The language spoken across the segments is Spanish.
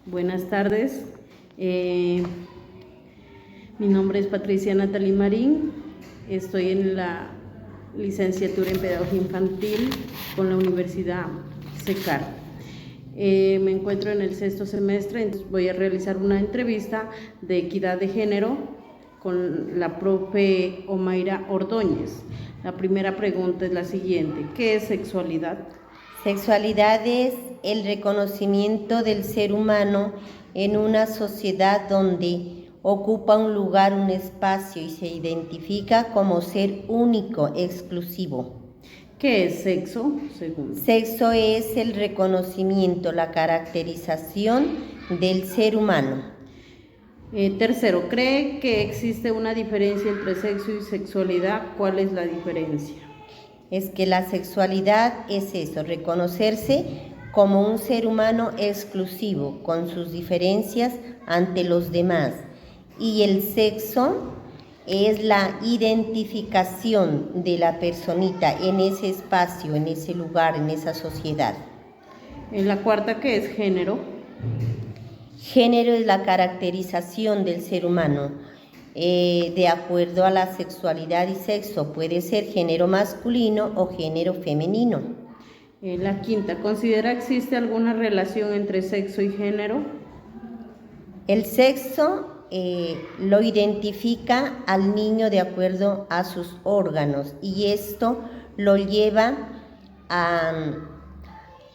Buenas tardes, mi nombre es Patricia Natalie Marín, estoy en la licenciatura en Pedagogía Infantil con la Universidad CECAR. Me encuentro en el sexto semestre, entonces voy a realizar una entrevista de equidad de género con la profe Omaira Ordóñez. La primera pregunta es la siguiente: ¿qué es sexualidad? Sexualidad es el reconocimiento del ser humano en una sociedad donde ocupa un lugar, un espacio y se identifica como ser único, exclusivo. ¿Qué es sexo? Segundo. Sexo es el reconocimiento, la caracterización del ser humano. Tercero, ¿cree que existe una diferencia entre sexo y sexualidad? ¿Cuál es la diferencia? Es que la sexualidad es eso, reconocerse como un ser humano exclusivo, con sus diferencias ante los demás. Y el sexo es la identificación de la personita en ese espacio, en ese lugar, en esa sociedad. En la cuarta, ¿qué es género? Género es la caracterización del ser humano de acuerdo a la sexualidad y sexo. Puede ser género masculino o género femenino. La quinta, ¿considera existe alguna relación entre sexo y género? El sexo lo identifica al niño de acuerdo a sus órganos y esto lo lleva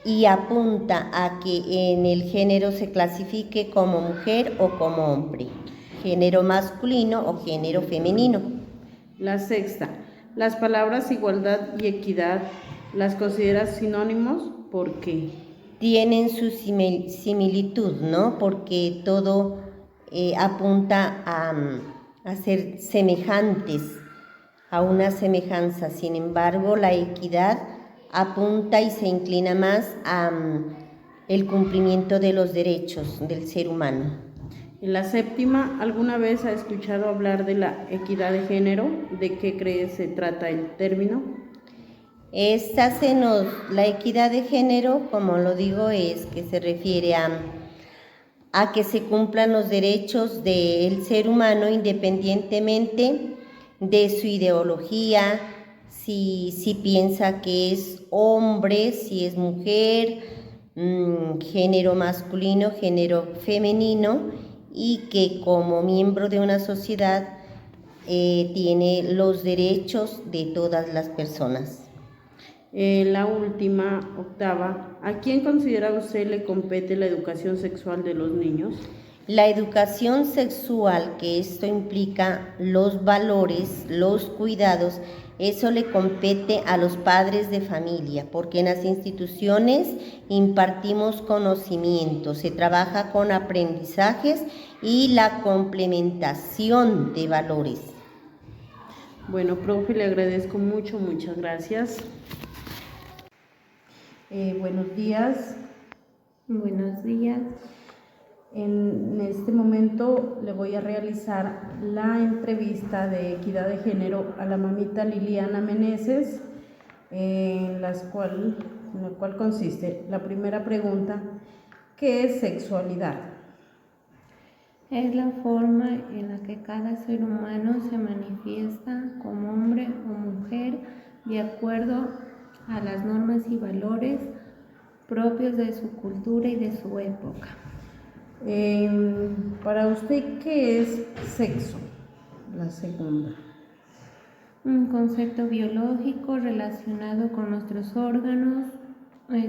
y apunta a que en el género se clasifique como mujer o como hombre, género masculino o género femenino. La sexta, ¿las palabras igualdad y equidad las consideras sinónimos? ¿Por qué? Tienen su similitud, ¿no? Porque todo apunta a ser semejantes, a una semejanza. Sin embargo, la equidad apunta y se inclina más a el cumplimiento de los derechos del ser humano. En la séptima, ¿alguna vez ha escuchado hablar de la equidad de género? ¿De qué cree se trata el término? La equidad de género, como lo digo, es que se refiere a que se cumplan los derechos del ser humano independientemente de su ideología, si piensa que es hombre, si es mujer, género masculino, género femenino, y que como miembro de una sociedad tiene los derechos de todas las personas. La última, octava, ¿a quién considera usted le compete la educación sexual de los niños? La educación sexual, que esto implica los valores, los cuidados, eso le compete a los padres de familia, porque en las instituciones impartimos conocimiento, se trabaja con aprendizajes y la complementación de valores. Bueno, profe, le agradezco mucho, muchas gracias. Buenos días. Buenos días. En este momento le voy a realizar la entrevista de equidad de género a la mamita Liliana Meneses, en la cual consiste la primera pregunta: ¿qué es sexualidad? Es la forma en la que cada ser humano se manifiesta como hombre o mujer de acuerdo a las normas y valores propios de su cultura y de su época. Para usted, ¿qué es sexo? La segunda. Un concepto biológico relacionado con nuestros órganos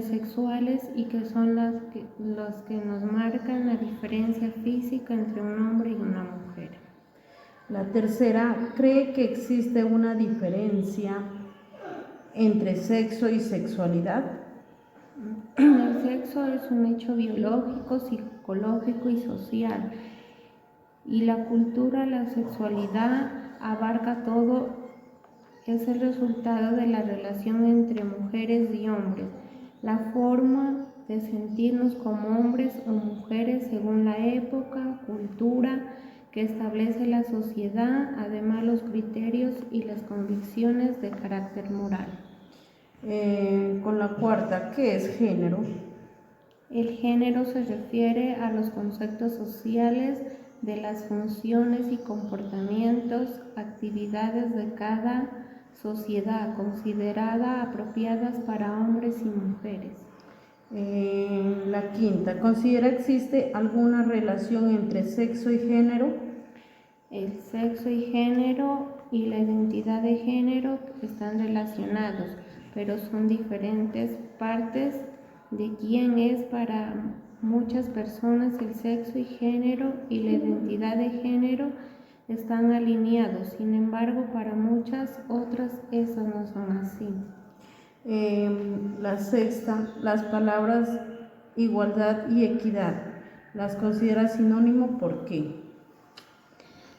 sexuales y que son los que nos marcan la diferencia física entre un hombre y una mujer. La tercera, ¿cree que existe una diferencia entre sexo y sexualidad? El sexo es un hecho biológico, psicológico y social. Y la cultura, la sexualidad abarca todo, es el resultado de la relación entre mujeres y hombres, la forma de sentirnos como hombres o mujeres según la época, cultura que establece la sociedad, además los criterios y las convicciones de carácter moral. Con la cuarta, ¿qué es género? El género se refiere a los conceptos sociales de las funciones y comportamientos, actividades de cada sociedad considerada apropiadas para hombres y mujeres. La quinta, ¿considera existe alguna relación entre sexo y género? El sexo y género y la identidad de género están relacionados, pero son diferentes partes de quién es. Para muchas personas el sexo y género y la identidad de género están alineados, sin embargo para muchas otras esas no son así. La sexta, las palabras igualdad y equidad, ¿las considera sinónimo? ¿Por qué?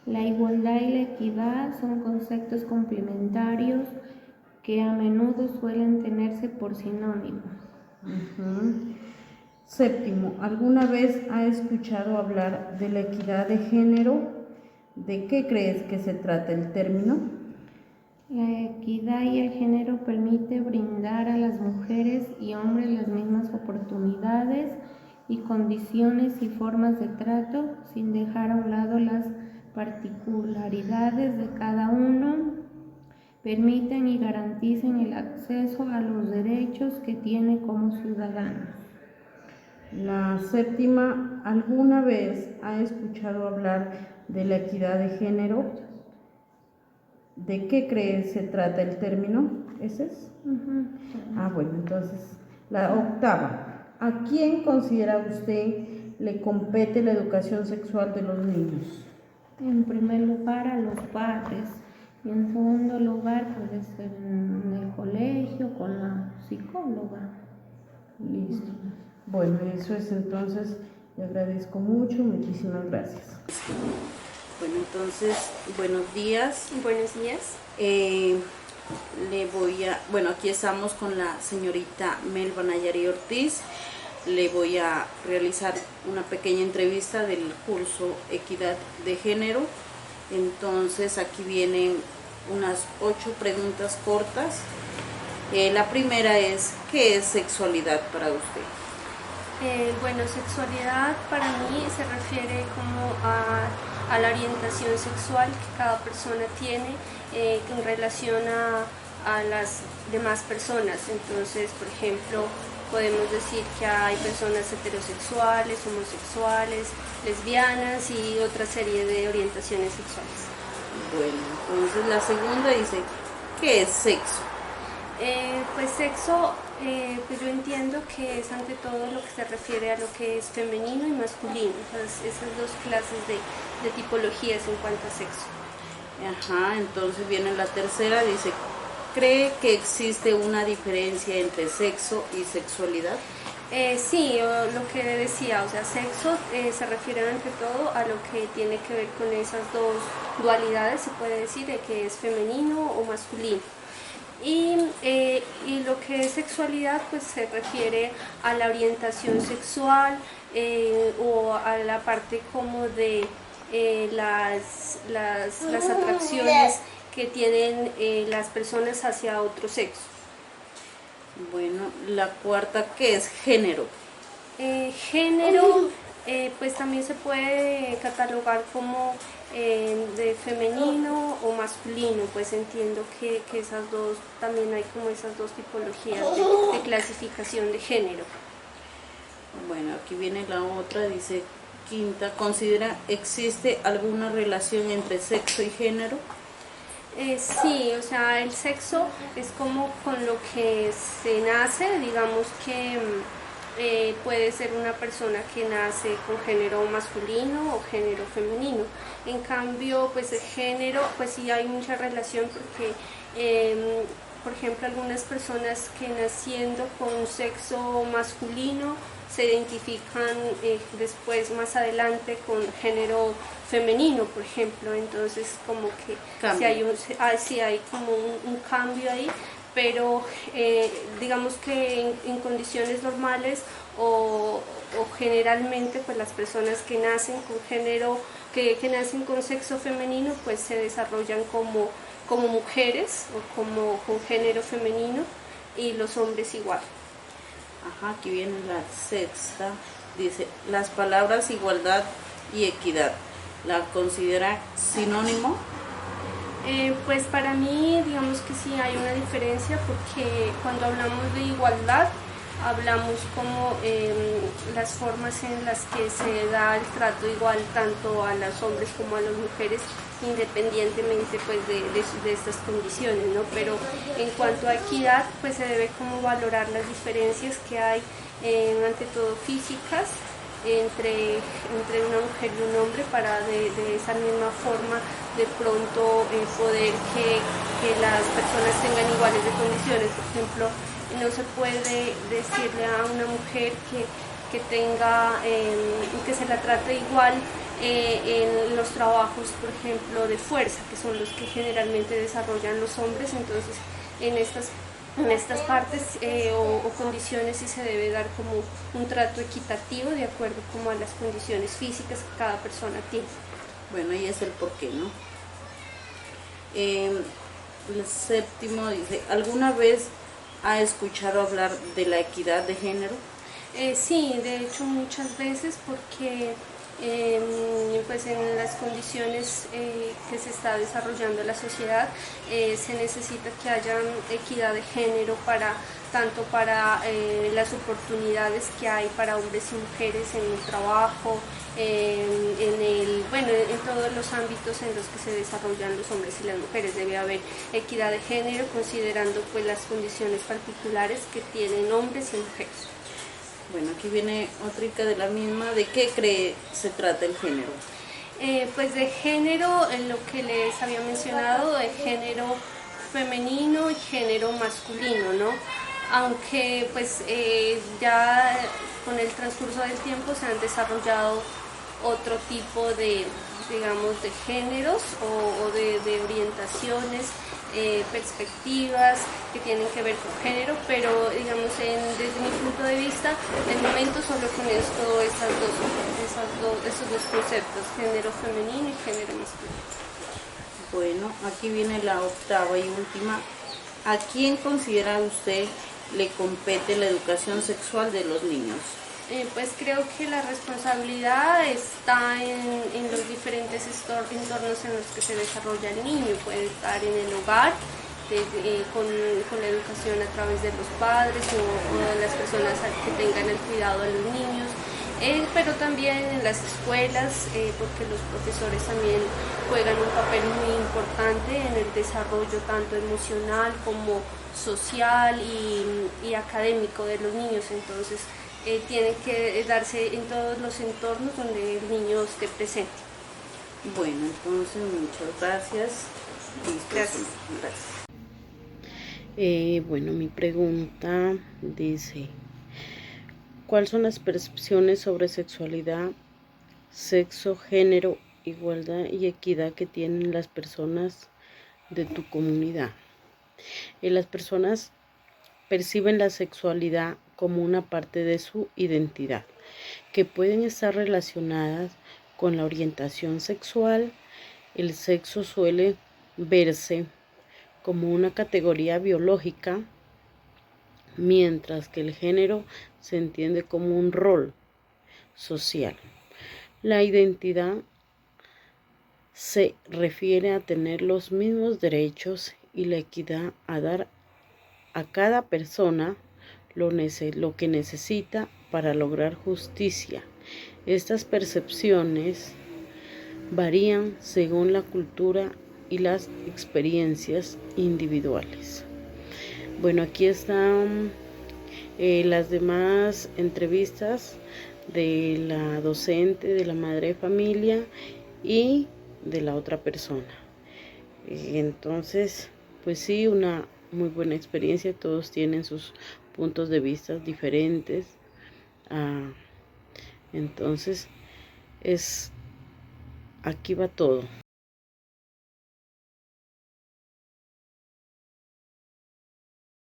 La igualdad y la equidad son conceptos complementarios que a menudo suelen tenerse por sinónimo. Séptimo, ¿alguna vez ha escuchado hablar de la equidad de género? ¿De qué crees que se trata el término? La equidad y el género permite brindar a las mujeres y hombres las mismas oportunidades y condiciones y formas de trato sin dejar a un lado las particularidades de cada uno. Permiten y garanticen el acceso a los derechos que tiene como ciudadano. La séptima, ¿alguna vez ha escuchado hablar de la equidad de género? ¿De qué crees se trata el término? ¿Ese es? Bueno, entonces, la octava, ¿a quién considera usted le compete la educación sexual de los niños? En primer lugar a los padres y en segundo lugar puede ser en el colegio con la psicóloga. Listo. Bueno, eso es entonces, le agradezco mucho, muchísimas gracias. Bueno, entonces, buenos días. Buenos días. Aquí estamos con la señorita Melba Nayari Ortiz. Le voy a realizar una pequeña entrevista del curso Equidad de Género. Entonces, aquí vienen unas 8 preguntas cortas. La primera es, ¿qué es sexualidad para usted? Sexualidad para mí se refiere como a la orientación sexual que cada persona tiene en relación a las demás personas. Entonces, por ejemplo, podemos decir que hay personas heterosexuales, homosexuales, lesbianas y otra serie de orientaciones sexuales. Bueno, entonces la segunda dice, ¿qué es sexo? Sexo, yo entiendo que es ante todo lo que se refiere a lo que es femenino y masculino, esas dos clases de tipologías en cuanto a sexo. Entonces viene la tercera, dice, ¿cree que existe una diferencia entre sexo y sexualidad? Sí, lo que decía, sexo se refiere ante todo a lo que tiene que ver con esas dos dualidades, se puede decir, de que es femenino o masculino. Y lo que es sexualidad pues se refiere a la orientación sexual o a la parte como de las atracciones que tienen las personas hacia otro sexo. Bueno, la cuarta, ¿qué es género? Género pues también se puede catalogar como de femenino o masculino, pues entiendo que esas dos, también hay como esas dos tipologías de clasificación de género. Bueno, aquí viene la otra, dice, quinta, ¿considera existe alguna relación entre sexo y género? Sí, el sexo es como con lo que se nace, digamos que puede ser una persona que nace con género masculino o género femenino. En cambio, pues el género, pues sí hay mucha relación porque, por ejemplo, algunas personas que naciendo con sexo masculino se identifican después, más adelante, con género femenino, por ejemplo. Entonces, como que sí hay como un cambio ahí. Pero digamos que en condiciones normales o generalmente pues las personas que nacen con género, que nacen con sexo femenino pues se desarrollan como mujeres o como con género femenino y los hombres igual. Ajá, aquí viene la sexta. Dice, las palabras igualdad y equidad, ¿la considera sinónimo? Pues para mí, digamos que sí hay una diferencia porque cuando hablamos de igualdad, hablamos como las formas en las que se da el trato igual tanto a los hombres como a las mujeres, independientemente pues de estas condiciones, ¿no? Pero en cuanto a equidad, pues se debe como valorar las diferencias que hay, ante todo físicas, entre una mujer y un hombre para de esa misma forma de pronto poder que las personas tengan iguales de condiciones. Por ejemplo, no se puede decirle a una mujer que tenga, que se la trate igual en los trabajos, por ejemplo, de fuerza, que son los que generalmente desarrollan los hombres. Entonces, en estas partes o condiciones sí se debe dar como un trato equitativo de acuerdo como a las condiciones físicas que cada persona tiene. Bueno, y es el porqué, ¿no? El séptimo dice, ¿alguna vez ha escuchado hablar de la equidad de género? Sí, de hecho muchas veces porque pues en las condiciones que se está desarrollando la sociedad se necesita que haya equidad de género tanto para las oportunidades que hay para hombres y mujeres en el trabajo, en todos los ámbitos en los que se desarrollan los hombres y las mujeres. Debe haber equidad de género considerando pues las condiciones particulares que tienen hombres y mujeres. Bueno, aquí viene otra de la misma. ¿De qué cree se trata el género? Pues de género, en lo que les había mencionado, de género femenino y género masculino, ¿no? Aunque pues ya con el transcurso del tiempo se han desarrollado otro tipo de, digamos, de géneros o de orientaciones, perspectivas que tienen que ver con género, pero digamos desde mi punto de vista, de momento solo conozco esos dos conceptos, género femenino y género masculino. Bueno, aquí viene la octava y última. ¿A quién considera usted le compete la educación sexual de los niños? Pues creo que la responsabilidad está en los diferentes entornos en los que se desarrolla el niño. Puede estar en el hogar, con la educación a través de los padres o de las personas que tengan el cuidado de los niños, pero también en las escuelas, porque los profesores también juegan un papel muy importante en el desarrollo tanto emocional como social y académico de los niños. Entonces, tiene que darse en todos los entornos donde el niño esté presente. Bueno, entonces muchas gracias. Gracias. Bueno, mi pregunta dice, ¿cuáles son las percepciones sobre sexualidad, sexo, género, igualdad y equidad que tienen las personas de tu comunidad? Las personas perciben la sexualidad como una parte de su identidad, que pueden estar relacionadas con la orientación sexual. El sexo suele verse como una categoría biológica, mientras que el género se entiende como un rol social. La identidad se refiere a tener los mismos derechos y la equidad a dar a cada persona lo que necesita para lograr justicia. Estas percepciones varían según la cultura y las experiencias individuales. Bueno, aquí están las demás entrevistas de la docente, de la madre de familia y de la otra persona. Entonces, pues sí, una muy buena experiencia. Todos tienen sus puntos de vista diferentes. Entonces, aquí va todo.